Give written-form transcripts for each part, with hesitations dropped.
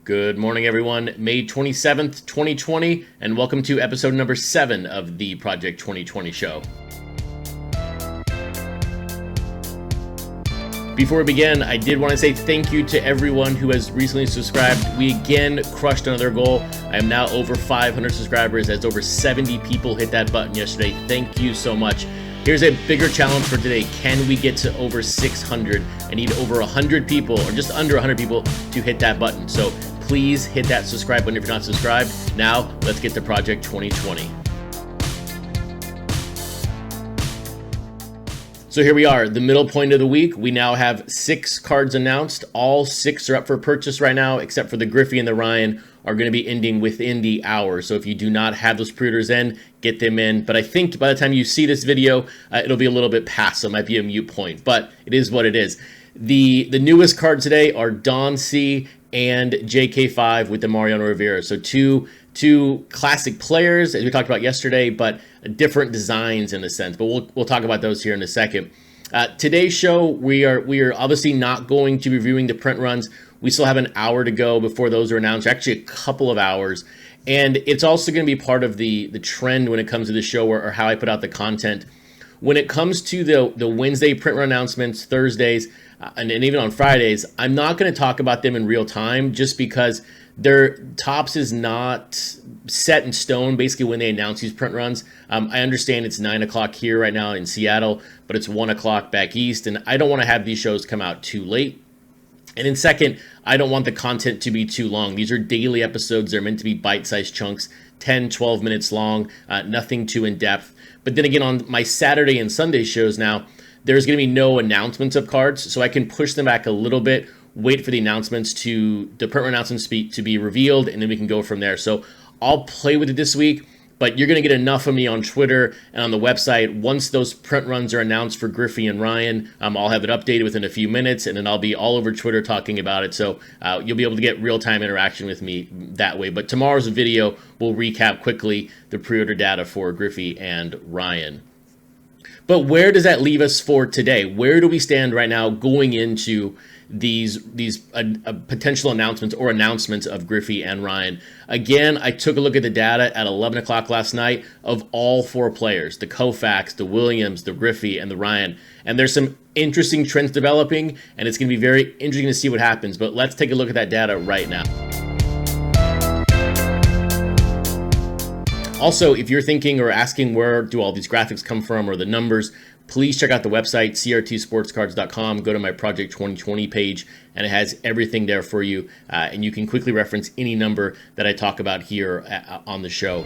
Good morning, everyone. May 27th, 2020, and welcome to episode number 7 of the Project 2020 show. Before we begin, I did want to say thank you to everyone who has recently subscribed. We again crushed another goal. I am now over 500 subscribers as over 70 people hit that button yesterday. Thank you so much. Here's a bigger challenge for today. Can we get to over 600? I need over 100 people, or just under 100 people, to hit that button. So please hit that subscribe button if you're not subscribed. Now, let's get to Project 2020. So here we are, the middle point of the week. We now have 6 cards announced. All 6 are up for purchase right now, except for the Griffey and the Ryan are going to be ending within the hour. So if you do not have those pre-orders in, get them in. But I think by the time you see this video, it'll be a little bit past, so it might be a mute point, but it is what it is. The newest cards today are Don C and JK5 with the Mariano Rivera. So two classic players, as we talked about yesterday, but different designs in a sense. But we'll talk about those here in a second. Today's show, we are obviously not going to be reviewing the print runs. We still have an hour to go before those are announced, actually a couple of hours. And it's also going to be part of the trend when it comes to the show or how I put out the content. When it comes to the Wednesday print run announcements, Thursdays, and even on Fridays, I'm not going to talk about them in real time just because their tops is not set in stone basically when they announce these print runs. I understand it's 9 o'clock here right now in Seattle, but it's 1 o'clock back east, and I don't want to have these shows come out too late. And then second, I don't want the content to be too long. These are daily episodes. They're meant to be bite-sized chunks, 10, 12 minutes long, nothing too in-depth. But then again, on my Saturday and Sunday shows now, there's going to be no announcements of cards, so I can push them back a little bit, wait for the announcements the print announcements to be revealed, and then we can go from there. So I'll play with it this week, but you're going to get enough of me on Twitter and on the website. Once those print runs are announced for Griffey and Ryan, I'll have it updated within a few minutes, and then I'll be all over Twitter talking about it. So you'll be able to get real-time interaction with me that way. But tomorrow's video will recap quickly the pre-order data for Griffey and Ryan. But where does that leave us for today? Where do we stand right now going into these potential announcements or announcements of Griffey and Ryan? Again, I took a look at the data at 11 o'clock last night of all 4 players, the Koufax, the Williams, the Griffey, and the Ryan. And there's some interesting trends developing, and it's going to be very interesting to see what happens. But let's take a look at that data right now. Also, if you're thinking or asking where do all these graphics come from or the numbers, please check out the website, crtsportscards.com. Go to my Project 2020 page, and it has everything there for you. And you can quickly reference any number that I talk about here on the show.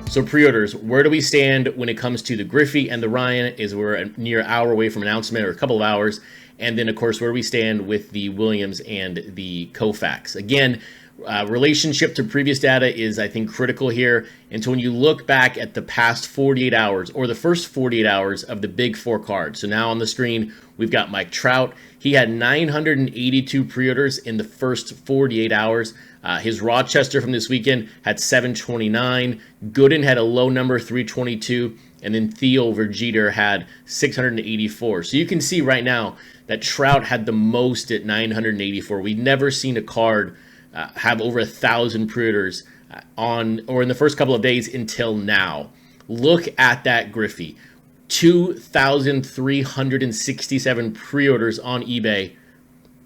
So pre-orders, where do we stand when it comes to the Griffey and the Ryan? We're a near hour away from announcement, or a couple of hours. And then, of course, where we stand with the Williams and the Koufax. Again, relationship to previous data is, I think, critical here. And so when you look back at the past 48 hours, or the first 48 hours of the big 4 cards. So now on the screen, we've got Mike Trout. He had 982 pre-orders in the first 48 hours. His Rochester from this weekend had 729. Gooden had a low number, 322. And then Theo Verjeter had 684. So you can see right now that Trout had the most at 984. We've never seen a card have over 1,000 pre-orders in the first couple of days until now. Look at that Griffey. 2,367 pre-orders on eBay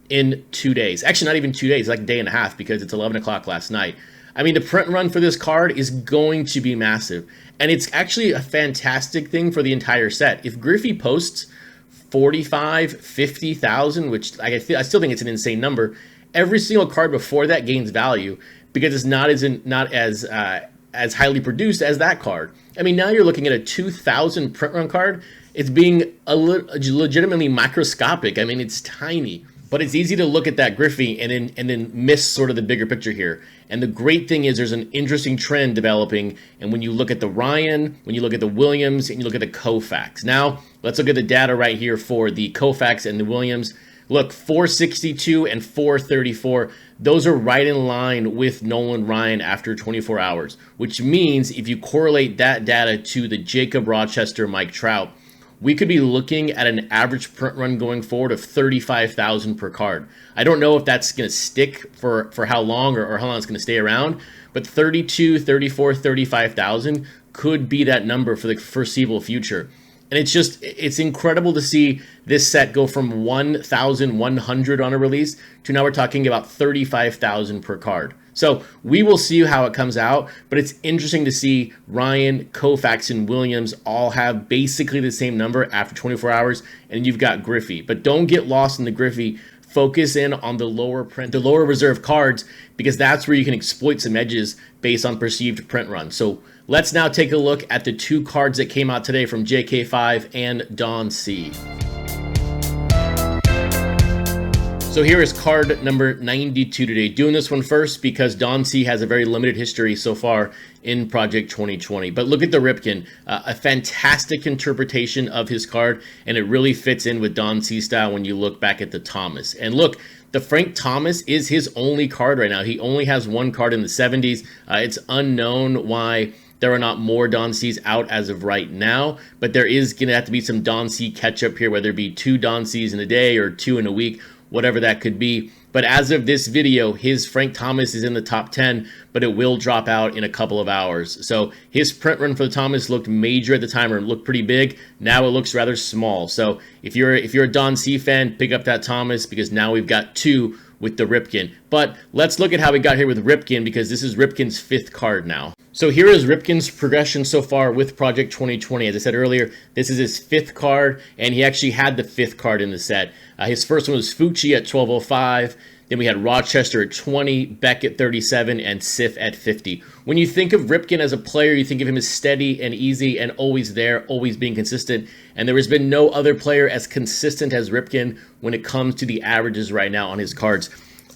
in 2 days. Actually, not even 2 days, like a day and a half, because it's 11 o'clock last night. I mean, the print run for this card is going to be massive. And it's actually a fantastic thing for the entire set. If Griffey posts 45, 50,000, which I still think it's an insane number, every single card before that gains value because it's not as highly produced as that card. I mean, now you're looking at a 2,000 print run card. It's being legitimately microscopic. I mean, it's tiny. But it's easy to look at that Griffey and then miss sort of the bigger picture here. And the great thing is there's an interesting trend developing. And when you look at the Ryan, when you look at the Williams, and you look at the Koufax. Now, let's look at the data right here for the Koufax and the Williams. Look, 462 and 434. Those are right in line with Nolan Ryan after 24 hours, which means if you correlate that data to the Jacob Rochester Mike Trout, we could be looking at an average print run going forward of 35,000 per card. I don't know if that's going to stick for how long or how long it's going to stay around, but 32, 34, 35,000 could be that number for the foreseeable future. And it's incredible to see this set go from 1,100 on a release to now we're talking about 35,000 per card. So we will see how it comes out, but it's interesting to see Ryan, Koufax, and Williams all have basically the same number after 24 hours, and you've got Griffey. But don't get lost in the Griffey. Focus in on the lower print, the lower reserve cards, because that's where you can exploit some edges based on perceived print run. So let's now take a look at the 2 cards that came out today from JK5 and Don C. So here is card number 92 today. Doing this one first because Don C has a very limited history so far in Project 2020. But look at the Ripken, a fantastic interpretation of his card, and it really fits in with Don C style when you look back at the Thomas. And look, the Frank Thomas is his only card right now. He only has 1 card in the 70s. It's unknown why there are not more Don C's out as of right now, but there is going to have to be some Don C catch up here, whether it be 2 Don C's in a day or 2 in a week, whatever that could be. But as of this video, his Frank Thomas is in the top 10, but it will drop out in a couple of hours. So his print run for the Thomas looked major at the time, or looked pretty big. Now it looks rather small. So if you're a Don C fan, pick up that Thomas, because now we've got 2 with the Ripken. But let's look at how we got here with Ripken, because this is Ripken's 5th card now. So here is Ripken's progression so far with Project 2020. As I said earlier, this is his 5th card, and he actually had the 5th card in the set. His first one was Fucci at 1205. Then we had Rochester at 20, Beck at 37, and Sif at 50. When you think of Ripken as a player, you think of him as steady and easy and always there, always being consistent. And there has been no other player as consistent as Ripken when it comes to the averages right now on his cards.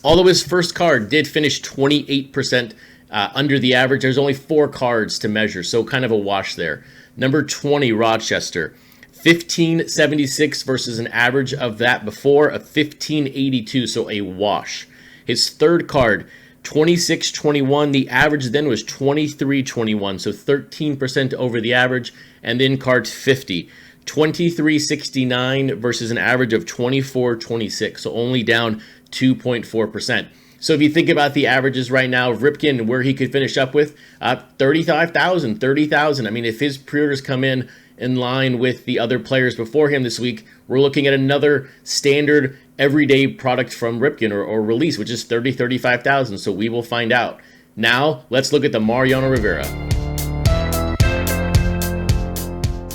Although his first card did finish 28% under the average, there's only 4 cards to measure, so kind of a wash there. Number 20, Rochester. 1576 versus an average of that before of 1582, so a wash. His 3rd card, 2621, the average then was 2321, so 13% over the average. And then card 50, 2369 versus an average of 2426, so only down 2.4%. So if you think about the averages right now, Ripken, where he could finish up with 35,000, 30,000. I mean, if his pre-orders come in line with the other players before him this week, we're looking at another standard everyday product from Ripken or release, which is 30, 35,000. So we will find out. Now, let's look at the Mariano Rivera.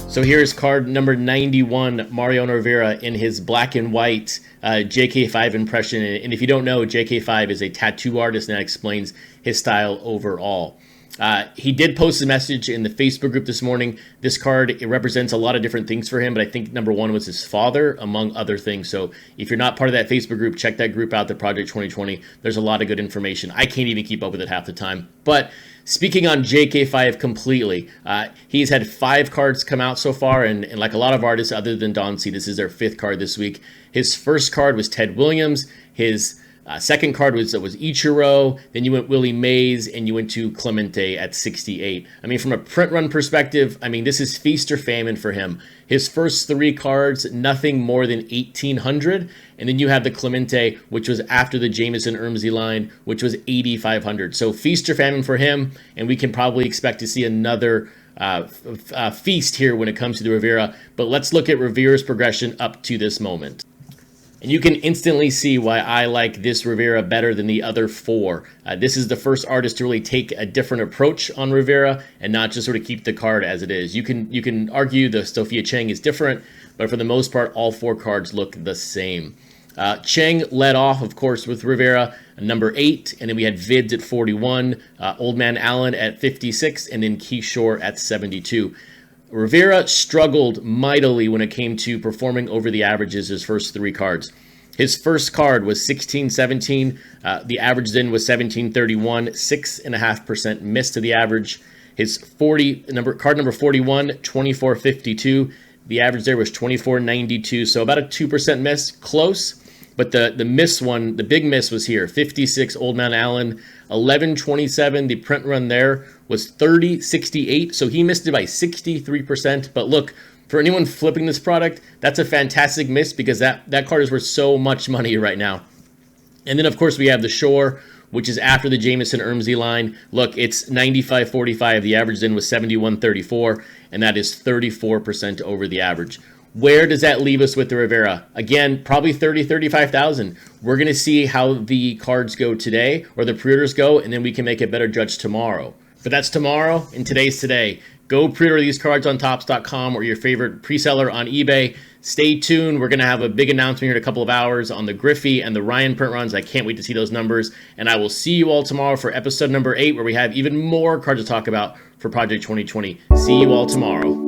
So here is card number 91, Mariano Rivera, in his black and white JK5 impression. And if you don't know, JK5 is a tattoo artist, and that explains his style overall. He did post a message in the Facebook group this morning. This card, it represents a lot of different things for him, but I think number 1 was his father, among other things. So if you're not part of that Facebook group, check that group out, the Project 2020. There's a lot of good information. I can't even keep up with it half the time. But speaking on JK5 completely, he's had 5 cards come out so far, and like a lot of artists other than Don C, this is their 5th card this week. His first card was Ted Williams. His second card was Ichiro. Then you went Willie Mays, and you went to Clemente at 68. I mean, from a print run perspective, I mean, this is feast or famine for him. His first 3 cards, nothing more than 1,800. And then you have the Clemente, which was after the Jameson Ermsey line, which was 8,500. So feast or famine for him, and we can probably expect to see another feast here when it comes to the Rivera. But let's look at Rivera's progression up to this moment. And you can instantly see why I like this Rivera better than the other 4. This is the first artist to really take a different approach on Rivera and not just sort of keep the card as it is. You can argue the Sophia Cheng is different, but for the most part, all 4 cards look the same. Cheng led off, of course, with Rivera, number 8, and then we had Vids at 41, Old Man Allen at 56, and then Kishore at 72. Rivera struggled mightily when it came to performing over the averages his first 3 cards. His first card was 1617. The average then was 1731, 6.5% miss to the average. His card number 41, 2452. The average there was 2492, so about a 2% miss, close. But the miss one, the big miss was here, 56 Old Man Allen, 1127. The print run there was 3068, so he missed it by 63%. But look, For anyone flipping this product, that's a fantastic miss because that card is worth so much money right now. And then, of course, we have the Shore, which is after the Jameson Ermsey line. Look, it's 95.45. The average in was 71.34, and that is 34% over the average. Where does that leave us with the Rivera? Again, probably 30, 35,000. We're going to see how the cards go today, or the pre-orders go, and then we can make a better judge tomorrow. But that's tomorrow, and today's today. Go pre-order these cards on Topps.com or your favorite pre-seller on eBay. Stay tuned. We're going to have a big announcement here in a couple of hours on the Griffey and the Ryan print runs. I can't wait to see those numbers. And I will see you all tomorrow for episode number 8, where we have even more cards to talk about for Project 2020. See you all tomorrow.